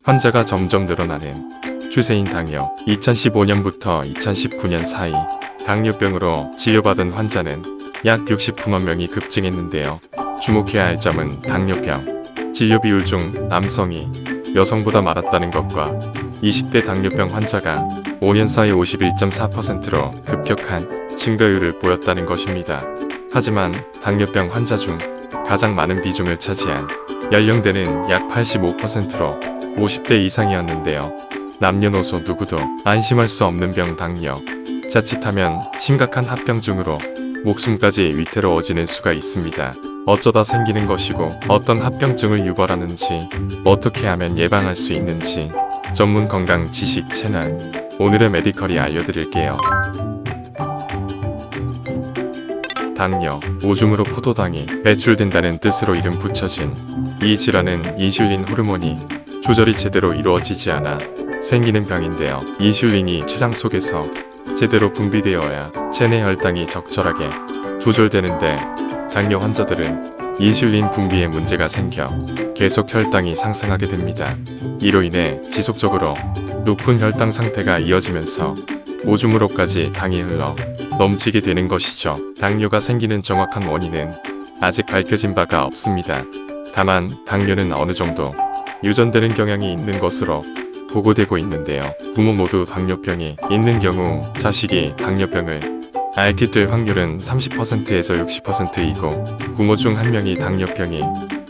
환자가 점점 늘어나는 추세인 당뇨. 2015년부터 2019년 사이 당뇨병으로 진료받은 환자는 약 69만 명이 급증했는데요. 주목해야 할 점은 당뇨병 진료 비율 중 남성이 여성보다 많았다는 것과 20대 당뇨병 환자가 5년 사이 51.4%로 급격한 증가율을 보였다는 것입니다. 하지만 당뇨병 환자 중 가장 많은 비중을 차지한 연령대는 약 85%로 50대 이상이었는데요. 남녀노소 누구도 안심할 수 없는 병 당뇨. 자칫하면 심각한 합병증으로 목숨까지 위태로워지는 수가 있습니다. 어쩌다 생기는 것이고 어떤 합병증을 유발하는지 어떻게 하면 예방할 수 있는지 전문 건강 지식 채널 오늘의 메디컬이 알려드릴게요. 당뇨, 오줌으로 포도당이 배출된다는 뜻으로 이름 붙여진 이 질환은 인슐린 호르몬이 조절이 제대로 이루어지지 않아 생기는 병인데요. 인슐린이 췌장 속에서 제대로 분비되어야 체내 혈당이 적절하게 조절되는데 당뇨 환자들은 인슐린 분비에 문제가 생겨 계속 혈당이 상승하게 됩니다. 이로 인해 지속적으로 높은 혈당 상태가 이어지면서 오줌으로까지 당이 흘러 넘치게 되는 것이죠. 당뇨가 생기는 정확한 원인은 아직 밝혀진 바가 없습니다. 다만 당뇨는 어느 정도 유전되는 경향이 있는 것으로 보고되고 있는데요. 부모 모두 당뇨병이 있는 경우 자식이 당뇨병을 앓게 될 확률은 30%에서 60%이고 부모 중 한 명이 당뇨병이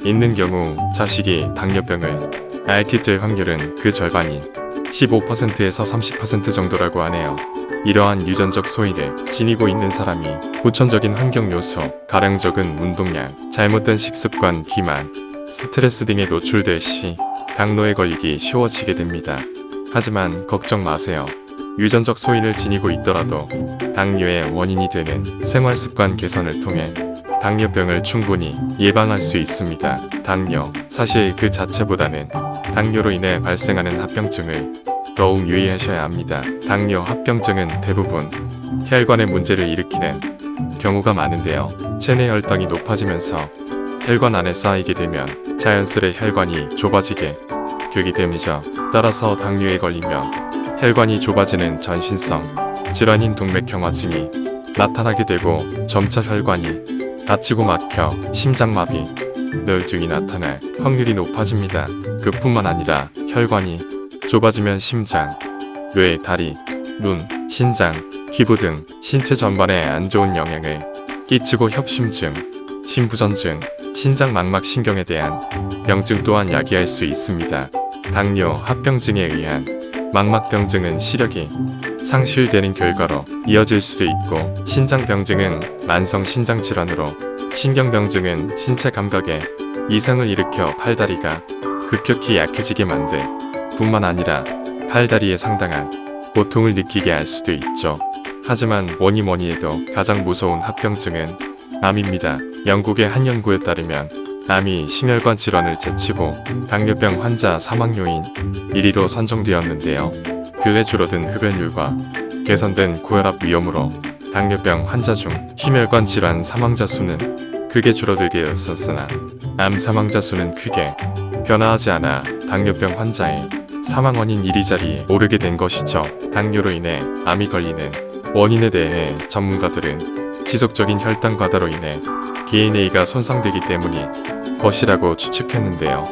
있는 경우 자식이 당뇨병을 앓게 될 확률은 그 절반인 15%에서 30% 정도라고 하네요. 이러한 유전적 소인을 지니고 있는 사람이 후천적인 환경 요소, 가량 적은 운동량, 잘못된 식습관, 비만, 스트레스 등에 노출될 시 당뇨에 걸리기 쉬워지게 됩니다. 하지만 걱정 마세요. 유전적 소인을 지니고 있더라도 당뇨의 원인이 되는 생활습관 개선을 통해 당뇨병을 충분히 예방할 수 있습니다. 당뇨, 사실 그 자체보다는 당뇨로 인해 발생하는 합병증을 더욱 유의하셔야 합니다. 당뇨 합병증은 대부분 혈관에 문제를 일으키는 경우가 많은데요. 체내 혈당이 높아지면서 혈관 안에 쌓이게 되면 자연스레 혈관이 좁아지게 되기 때문이죠. 따라서 당뇨에 걸리면 혈관이 좁아지는 전신성 질환인 동맥경화증이 나타나게 되고 점차 혈관이 닫히고 막혀 심장마비, 뇌우증이 나타날 확률이 높아집니다. 그뿐만 아니라 혈관이 좁아지면 심장, 뇌, 다리, 눈, 신장, 피부 등 신체 전반에 안 좋은 영향을 끼치고 협심증, 심부전증, 신장망막신경에 대한 병증 또한 야기할 수 있습니다. 당뇨 합병증에 의한 망막병증은 시력이 상실되는 결과로 이어질 수도 있고 신장병증은 만성 신장질환으로 신경병증은 신체 감각에 이상을 일으켜 팔다리가 급격히 약해지게 만들 뿐만 아니라 팔다리에 상당한 고통을 느끼게 할 수도 있죠. 하지만 뭐니 해도 가장 무서운 합병증은 암입니다. 영국의 한 연구에 따르면 암이 심혈관 질환을 제치고 당뇨병 환자 사망 요인 1위로 선정되었는데요. 근래 줄어든 흡연율과 개선된 고혈압 위험으로 당뇨병 환자 중 심혈관 질환 사망자 수는 크게 줄어들게 되었으나 암 사망자 수는 크게 변화하지 않아 당뇨병 환자의 사망 원인 1위 자리에 오르게 된 것이죠. 당뇨로 인해 암이 걸리는 원인에 대해 전문가들은 지속적인 혈당 과다로 인해 DNA가 손상되기 때문이 것이라고 추측했는데요.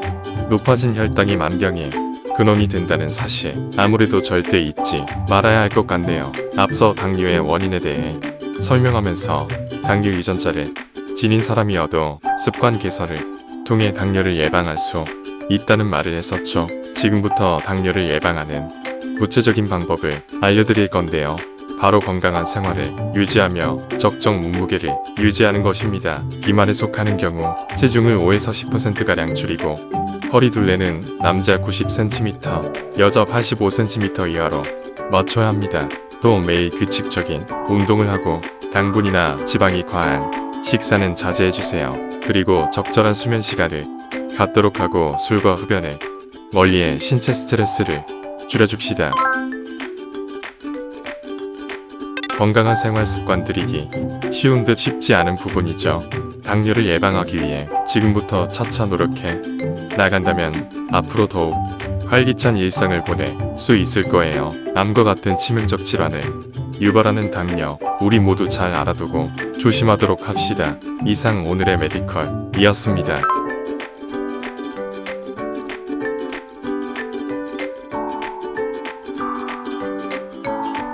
높아진 혈당이 만병의 근원이 된다는 사실 아무래도 절대 잊지 말아야 할 것 같네요. 앞서 당뇨의 원인에 대해 설명하면서 당뇨 유전자를 지닌 사람이어도 습관 개선을 통해 당뇨를 예방할 수 있다는 말을 했었죠. 지금부터 당뇨를 예방하는 구체적인 방법을 알려드릴 건데요. 바로 건강한 생활을 유지하며 적정 몸무게를 유지하는 것입니다. 비만에 속하는 경우 체중을 5에서 10%가량 줄이고 허리 둘레는 남자 90cm, 여자 85cm 이하로 맞춰야 합니다. 또 매일 규칙적인 운동을 하고 당분이나 지방이 과한 식사는 자제해주세요. 그리고 적절한 수면 시간을 갖도록 하고 술과 흡연을 멀리해 신체 스트레스를 줄여줍시다. 건강한 생활 습관 들이기 쉬운 듯 쉽지 않은 부분이죠. 당뇨를 예방하기 위해 지금부터 차차 노력해 나간다면 앞으로 더욱 활기찬 일상을 보낼 수 있을 거예요. 암과 같은 치명적 질환을 유발하는 당뇨, 우리 모두 잘 알아두고 조심하도록 합시다. 이상 오늘의 메디컬이었습니다.